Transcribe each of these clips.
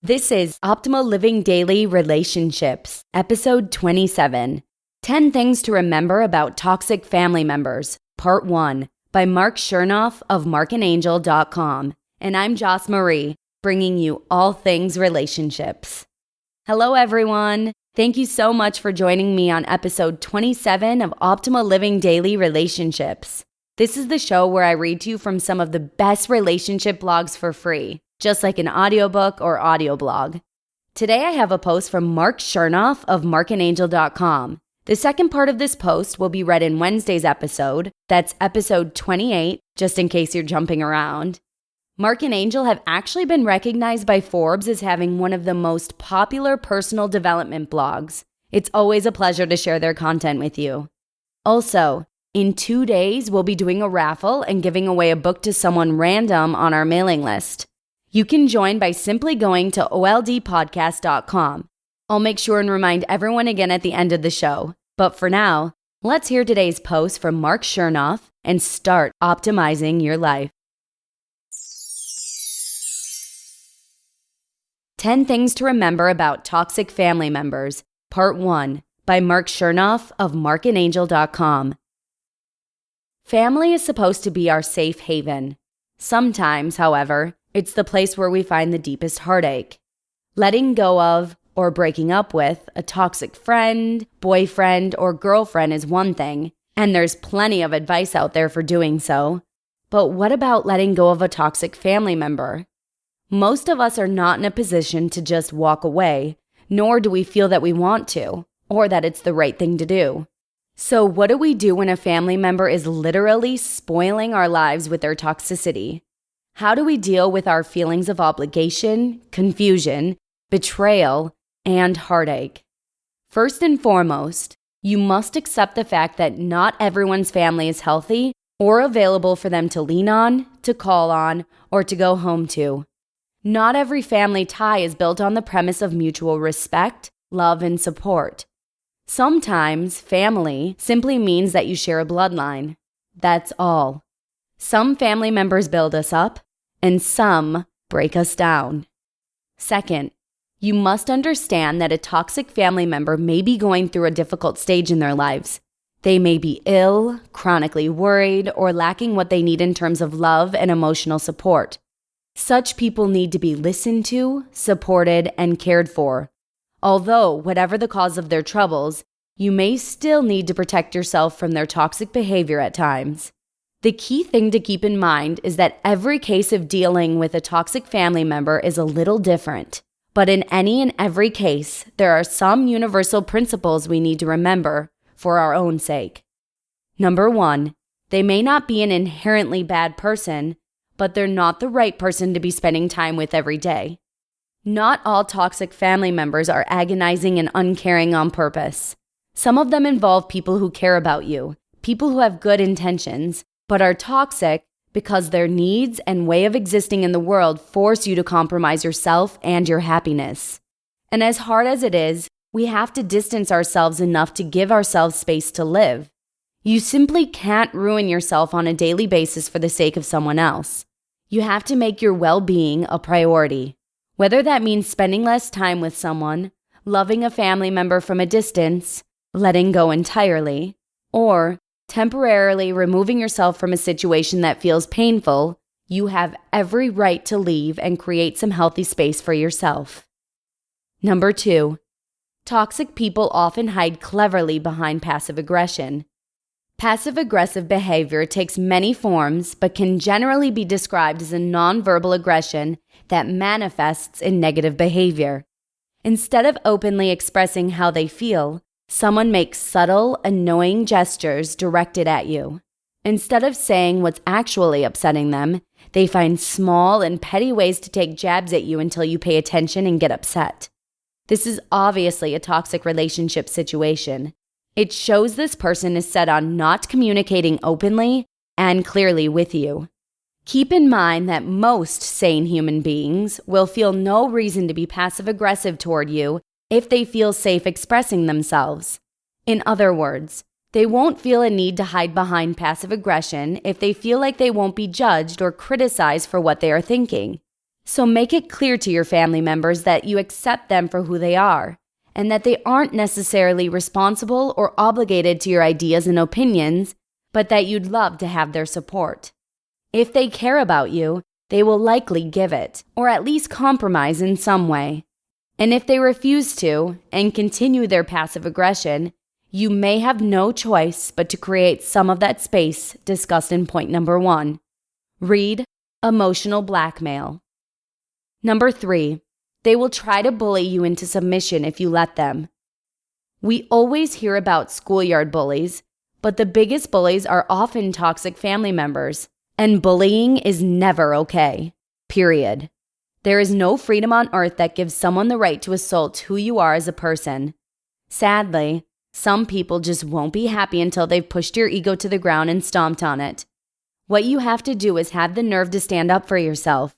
This is Optimal Living Daily Relationships, Episode 27, 10 Things to Remember About Toxic Family Members, Part 1, by Marc Chernoff of marcandangel.com. And I'm Joss Marie, bringing you all things relationships. Hello, everyone. Thank you so much for joining me on Episode 27 of Optimal Living Daily Relationships. This is the show where I read to you from some of the best relationship blogs for free, just like an audiobook or audio blog. Today I have a post from Marc Chernoff of marcandangel.com. The second part of this post will be read in Wednesday's episode. That's episode 28, just in case you're jumping around. Marc and Angel have actually been recognized by Forbes as having one of the most popular personal development blogs. It's always a pleasure to share their content with you. Also, in 2 days, we'll be doing a raffle and giving away a book to someone random on our mailing list. You can join by simply going to oldpodcast.com. I'll make sure and remind everyone again at the end of the show. But for now, let's hear today's post from Marc Chernoff and start optimizing your life. 10 Things to Remember About Toxic Family Members, Part 1, by Marc Chernoff of marcandangel.com. Family is supposed to be our safe haven. Sometimes, however, it's the place where we find the deepest heartache. Letting go of, or breaking up with, a toxic friend, boyfriend, or girlfriend is one thing, and there's plenty of advice out there for doing so. But what about letting go of a toxic family member? Most of us are not in a position to just walk away, nor do we feel that we want to, or that it's the right thing to do. So what do we do when a family member is literally spoiling our lives with their toxicity? How do we deal with our feelings of obligation, confusion, betrayal, and heartache? First and foremost, you must accept the fact that not everyone's family is healthy or available for them to lean on, to call on, or to go home to. Not every family tie is built on the premise of mutual respect, love, and support. Sometimes family simply means that you share a bloodline. That's all. Some family members build us up, and some break us down. Second, you must understand that a toxic family member may be going through a difficult stage in their lives. They may be ill, chronically worried, or lacking what they need in terms of love and emotional support. Such people need to be listened to, supported, and cared for. Although, whatever the cause of their troubles, you may still need to protect yourself from their toxic behavior at times. The key thing to keep in mind is that every case of dealing with a toxic family member is a little different. But in any and every case, there are some universal principles we need to remember for our own sake. Number 1, they may not be an inherently bad person, but they're not the right person to be spending time with every day. Not all toxic family members are agonizing and uncaring on purpose. Some of them involve people who care about you, people who have good intentions, but are toxic because their needs and way of existing in the world force you to compromise yourself and your happiness. And as hard as it is, we have to distance ourselves enough to give ourselves space to live. You simply can't ruin yourself on a daily basis for the sake of someone else. You have to make your well-being a priority. Whether that means spending less time with someone, loving a family member from a distance, letting go entirely, or temporarily removing yourself from a situation that feels painful, you have every right to leave and create some healthy space for yourself. Number 2, toxic people often hide cleverly behind passive aggression. Passive-aggressive behavior takes many forms but can generally be described as a nonverbal aggression that manifests in negative behavior. Instead of openly expressing how they feel, someone makes subtle, annoying gestures directed at you. Instead of saying what's actually upsetting them, they find small and petty ways to take jabs at you until you pay attention and get upset. This is obviously a toxic relationship situation. It shows this person is set on not communicating openly and clearly with you. Keep in mind that most sane human beings will feel no reason to be passive-aggressive toward you if they feel safe expressing themselves. In other words, they won't feel a need to hide behind passive aggression if they feel like they won't be judged or criticized for what they are thinking. So make it clear to your family members that you accept them for who they are, and that they aren't necessarily responsible or obligated to your ideas and opinions, but that you'd love to have their support. If they care about you, they will likely give it, or at least compromise in some way. And if they refuse to, and continue their passive aggression, you may have no choice but to create some of that space discussed in point number 1. Read emotional blackmail. Number 3, they will try to bully you into submission if you let them. We always hear about schoolyard bullies, but the biggest bullies are often toxic family members, and bullying is never okay. Period. There is no freedom on earth that gives someone the right to assault who you are as a person. Sadly, some people just won't be happy until they've pushed your ego to the ground and stomped on it. What you have to do is have the nerve to stand up for yourself.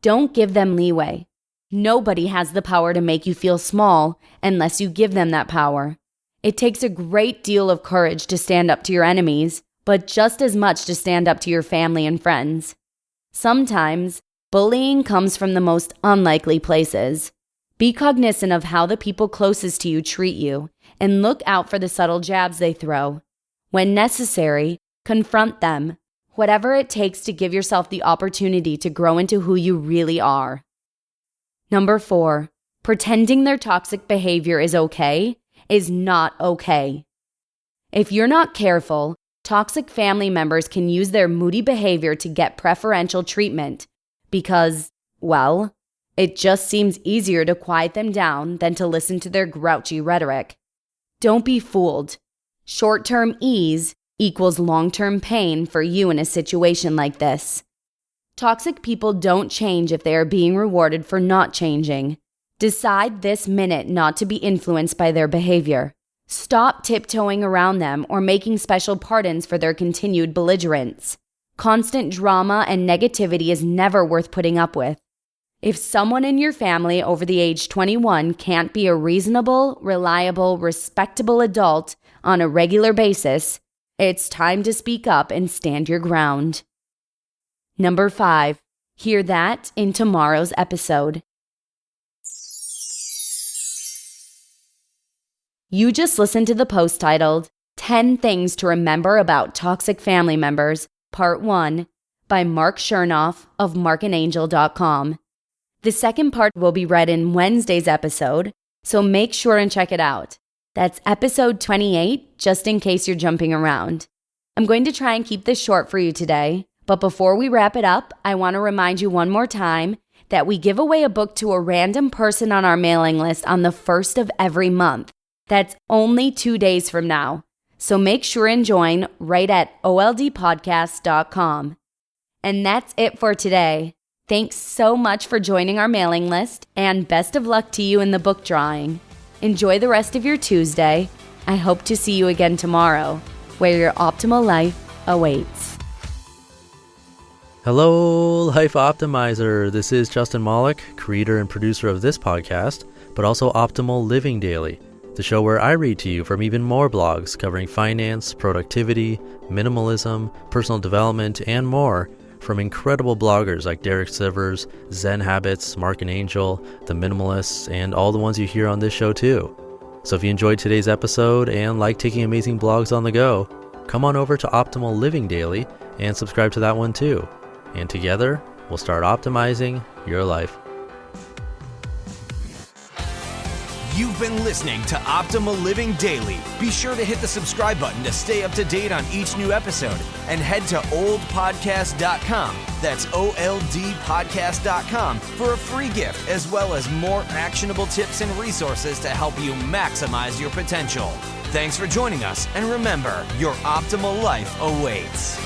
Don't give them leeway. Nobody has the power to make you feel small unless you give them that power. It takes a great deal of courage to stand up to your enemies, but just as much to stand up to your family and friends. Sometimes, bullying comes from the most unlikely places. Be cognizant of how the people closest to you treat you, and look out for the subtle jabs they throw. When necessary, confront them. Whatever it takes to give yourself the opportunity to grow into who you really are. Number 4, pretending their toxic behavior is okay is not okay. If you're not careful, toxic family members can use their moody behavior to get preferential treatment because, well, it just seems easier to quiet them down than to listen to their grouchy rhetoric. Don't be fooled. Short-term ease equals long-term pain for you in a situation like this. Toxic people don't change if they are being rewarded for not changing. Decide this minute not to be influenced by their behavior. Stop tiptoeing around them or making special pardons for their continued belligerence. Constant drama and negativity is never worth putting up with. If someone in your family over the age 21 can't be a reasonable, reliable, respectable adult on a regular basis, it's time to speak up and stand your ground. Number 5, hear that in tomorrow's episode. You just listened to the post titled 10 Things to Remember About Toxic Family Members, Part 1, by Marc Chernoff of marcandangel.com. The second part will be read in Wednesday's episode, so make sure and check it out. That's episode 28, just in case you're jumping around. I'm going to try and keep this short for you today, but before we wrap it up, I want to remind you one more time that we give away a book to a random person on our mailing list on the 1st of every month. That's only 2 days from now, so make sure and join right at oldpodcast.com. And that's it for today. Thanks so much for joining our mailing list, and best of luck to you in the book drawing. Enjoy the rest of your Tuesday. I hope to see you again tomorrow, where your optimal life awaits. Hello, Life Optimizer. This is Justin Malik, creator and producer of this podcast, but also Optimal Living Daily, the show where I read to you from even more blogs covering finance, productivity, minimalism, personal development, and more from incredible bloggers like Derek Sivers, Zen Habits, Marc and Angel, The Minimalists, and all the ones you hear on this show too. So if you enjoyed today's episode and like taking amazing blogs on the go, come on over to Optimal Living Daily and subscribe to that one too. And together, we'll start optimizing your life. You've been listening to Optimal Living Daily. Be sure to hit the subscribe button to stay up to date on each new episode, and head to oldpodcast.com. That's oldpodcast.com for a free gift, as well as more actionable tips and resources to help you maximize your potential. Thanks for joining us, and remember, your optimal life awaits.